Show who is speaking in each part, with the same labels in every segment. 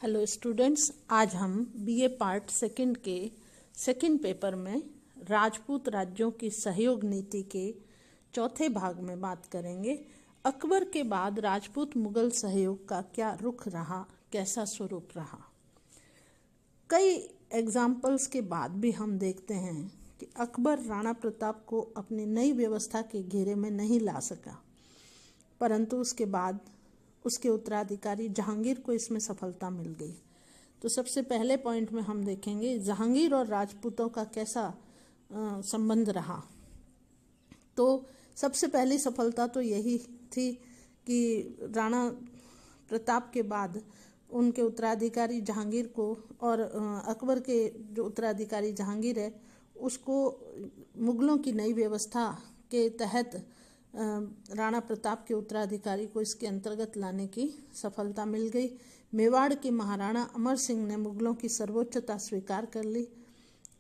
Speaker 1: Hello students, आज हम BA part second के सेकंड पेपर में राजपूत राज्यों की सहयोग नीति के चौथे भाग में बात करेंगे। अकबर के बाद राजपूत मुगल सहयोग का क्या रुख रहा, कैसा स्वरूप रहा। कई एग्जाम्पल्स के बाद भी हम देखते हैं कि अकबर राणा प्रताप को अपनी नई व्यवस्था के घेरे में नहीं ला सका, परंतु उसके बाद उसके उत्तराधिकारी जहांगीर को इसमें सफलता मिल गई। तो सबसे पहले पॉइंट में हम देखेंगे जहांगीर और राजपूतों का कैसा संबंध रहा। तो सबसे पहली सफलता तो यही थी कि राणा प्रताप के बाद उनके उत्तराधिकारी जहांगीर को और अकबर के जो उत्तराधिकारी जहांगीर है उसको मुगलों की नई व्यवस्था के तहत राणा प्रताप के उत्तराधिकारी को इसके अंतर्गत लाने की सफलता मिल गई। मेवाड़ के महाराणा अमर सिंह ने मुगलों की सर्वोच्चता स्वीकार कर ली।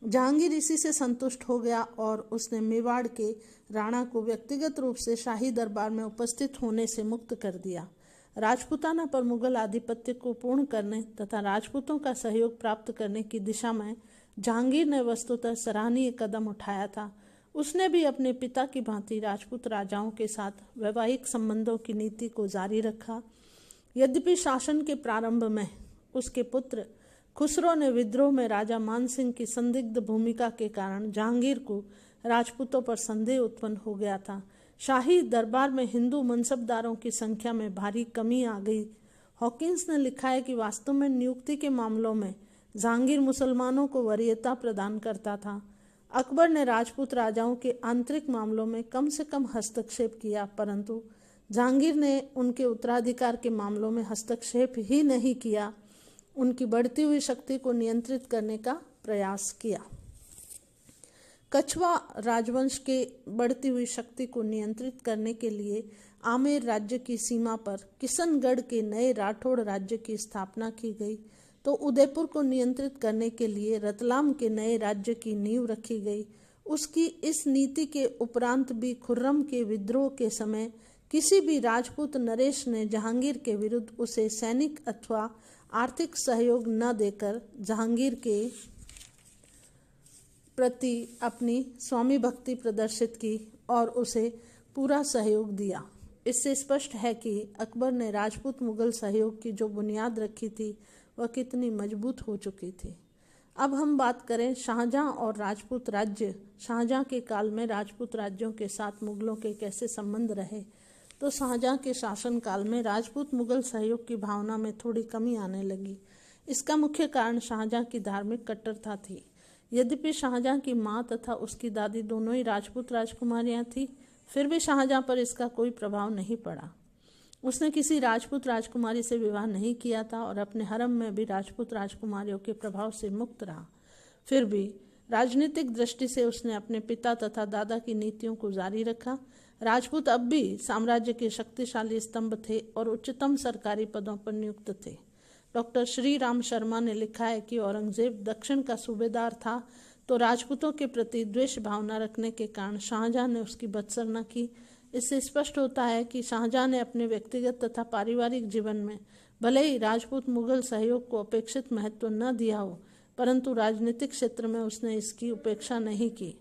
Speaker 1: जहांगीर इसी से संतुष्ट हो गया और उसने मेवाड़ के राणा को व्यक्तिगत रूप से शाही दरबार में उपस्थित होने से मुक्त कर दिया। राजपूताना पर मुगल आधिपत्य को पूर्ण करने तथा राजपूतों का सहयोग प्राप्त करने की दिशा में जहांगीर ने वस्तुतः सराहनीय कदम उठाया था। उसने भी अपने पिता की भांति राजपूत राजाओं के साथ वैवाहिक संबंधों की नीति को जारी रखा। यद्यपि शासन के प्रारंभ में उसके पुत्र खुसरो ने विद्रोह में राजा मान सिंह की संदिग्ध भूमिका के कारण जहांगीर को राजपूतों पर संदेह उत्पन्न हो गया था। शाही दरबार में हिंदू मनसबदारों की संख्या में भारी कमी आ गई। हॉकिंस ने लिखा है कि वास्तव में नियुक्ति के मामलों में जहांगीर मुसलमानों को वरीयता प्रदान करता था। अकबर ने राजपूत राजाओं के आंतरिक मामलों में कम से कम हस्तक्षेप किया, परंतु जहांगीर ने उनके उत्तराधिकार के मामलों में हस्तक्षेप ही नहीं किया, उनकी बढ़ती हुई शक्ति को नियंत्रित करने का प्रयास किया। कछवा राजवंश के बढ़ती हुई शक्ति को नियंत्रित करने के लिए आमेर राज्य की सीमा पर किशनगढ़ के नए राठौड़ राज्य की स्थापना की गई। तो उदयपुर को नियंत्रित करने के लिए रतलाम के नए राज्य की नींव रखी गई। उसकी इस नीति के उपरांत भी खुर्रम के विद्रोह के समय किसी भी राजपूत नरेश ने जहांगीर के विरुद्ध उसे सैनिक अथवा आर्थिक सहयोग न देकर जहांगीर के प्रति अपनी स्वामी भक्ति प्रदर्शित की और उसे पूरा सहयोग दिया। इससे स्पष्ट है कि अकबर ने राजपूत मुगल सहयोग की जो बुनियाद रखी थी वह कितनी मजबूत हो चुकी थी। अब हम बात करें शाहजहां और राजपूत राज्य। शाहजहां के काल में राजपूत राज्यों के साथ मुगलों के कैसे संबंध रहे। तो शाहजहां के शासन काल में राजपूत मुगल सहयोग की भावना में थोड़ी कमी आने लगी। इसका मुख्य कारण शाहजहां की धार्मिक कट्टरता थी। यद्यपि शाहजहां की माँ तथा उसकी दादी दोनों ही राजपूत राजकुमारियां थीं, फिर भी शाहजहां पर इसका कोई प्रभाव नहीं पड़ा। उसने किसी राजपूत राजकुमारी से विवाह नहीं किया था और अपने हरम में भी राजपूत राजकुमारियों के प्रभाव से मुक्त रहा। फिर भी राजनीतिक दृष्टि से उसने अपने पिता तथा दादा की नीतियों को जारी रखा। राजपूत अब भी साम्राज्य के शक्तिशाली स्तंभ थे और उच्चतम सरकारी पदों पर नियुक्त थे। डॉक्टर श्री राम शर्मा ने लिखा है कि औरंगजेब दक्षिण का सूबेदार था, तो राजपूतों के प्रति द्वेष भावना रखने के कारण शाहजहां ने उसकी बदसरना की। इससे स्पष्ट होता है कि शाहजहां ने अपने व्यक्तिगत तथा पारिवारिक जीवन में भले ही राजपूत मुगल सहयोग को अपेक्षित महत्व न दिया हो, परंतु राजनीतिक क्षेत्र में उसने इसकी उपेक्षा नहीं की।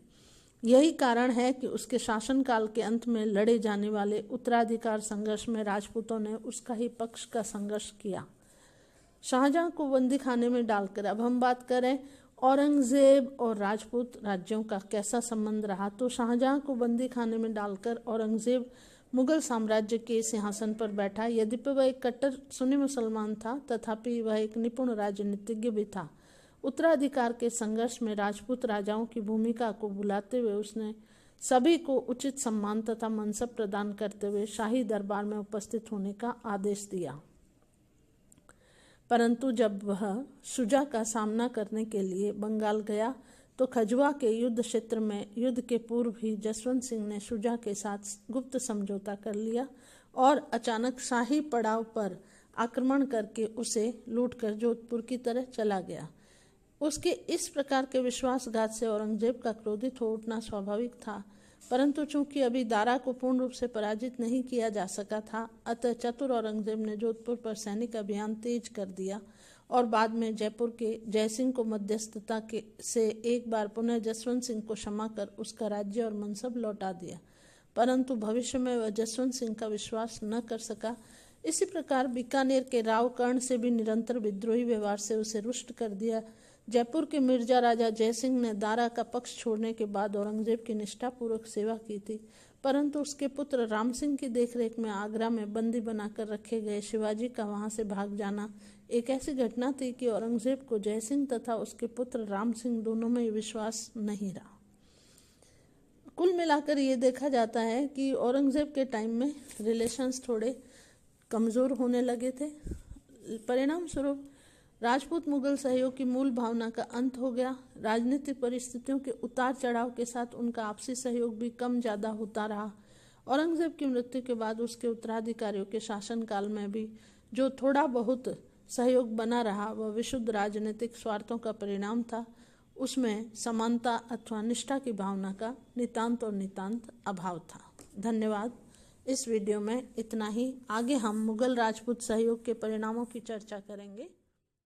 Speaker 1: यही कारण है कि उसके शासनकाल के अंत में लड़े जाने वाले उत्तराधिकार संघर्ष में राजपूतों ने उसका ही पक्ष का संघर्ष किया। शाहजहां को बंदी खाने में डालकर अब हम बात करें औरंगजेब और राजपूत राज्यों का कैसा संबंध रहा। तो शाहजहां को बंदी खाने में डालकर औरंगजेब मुगल साम्राज्य के सिंहासन पर बैठा। यद्यपि वह एक कट्टर सुन्नी मुसलमान था, तथापि वह एक निपुण राजनीतिज्ञ भी था। उत्तराधिकार के संघर्ष में राजपूत राजाओं की भूमिका को बुलाते हुए उसने सभी को उचित सम्मान तथा मनसब प्रदान करते हुए शाही दरबार में उपस्थित होने का आदेश दिया। परंतु जब वह शुजा का सामना करने के लिए बंगाल गया तो खजुआ के युद्ध क्षेत्र में युद्ध के पूर्व ही जसवंत सिंह ने शुजा के साथ गुप्त समझौता कर लिया और अचानक शाही पड़ाव पर आक्रमण करके उसे लूटकर जोधपुर की तरह चला गया। उसके इस प्रकार के विश्वासघात से औरंगजेब का क्रोधित हो उठना स्वाभाविक था, परंतु चूंकि अभी दारा को पूर्ण रूप से पराजित नहीं किया जा सका था, अतः चतुर औरंगजेब ने जोधपुर पर सैनिक अभियान तेज कर दिया और बाद में जयपुर के जयसिंह को मध्यस्थता से एक बार पुनः जसवंत सिंह को क्षमा कर उसका राज्य और मनसब लौटा दिया, परंतु भविष्य में वह जसवंत सिंह का विश्वास न कर सका। इसी प्रकार बीकानेर के राव कर्ण से भी निरंतर विद्रोही व्यवहार से उसे रुष्ट कर दिया। जयपुर के मिर्जा राजा जयसिंह ने दारा का पक्ष छोड़ने के बाद औरंगजेब की निष्ठापूर्वक सेवा की थी, परंतु उसके पुत्र राम सिंह की देखरेख में आगरा में बंदी बनाकर रखे गए शिवाजी का वहां से भाग जाना एक ऐसी घटना थी कि औरंगजेब को जयसिंह तथा उसके पुत्र राम सिंह दोनों में विश्वास नहीं रहा। कुल मिलाकर ये देखा जाता है कि औरंगजेब के टाइम में रिलेशंस थोड़े कमज़ोर होने लगे थे। परिणाम स्वरूप राजपूत मुगल सहयोग की मूल भावना का अंत हो गया। राजनीतिक परिस्थितियों के उतार चढ़ाव के साथ उनका आपसी सहयोग भी कम ज़्यादा होता रहा। औरंगजेब की मृत्यु के बाद उसके उत्तराधिकारियों के शासनकाल में भी जो थोड़ा बहुत सहयोग बना रहा वह विशुद्ध राजनीतिक स्वार्थों का परिणाम था। उसमें समानता अथवा निष्ठा की भावना का नितांत और नितांत अभाव था। धन्यवाद। इस वीडियो में इतना ही। आगे हम मुगल राजपूत सहयोग के परिणामों की चर्चा करेंगे।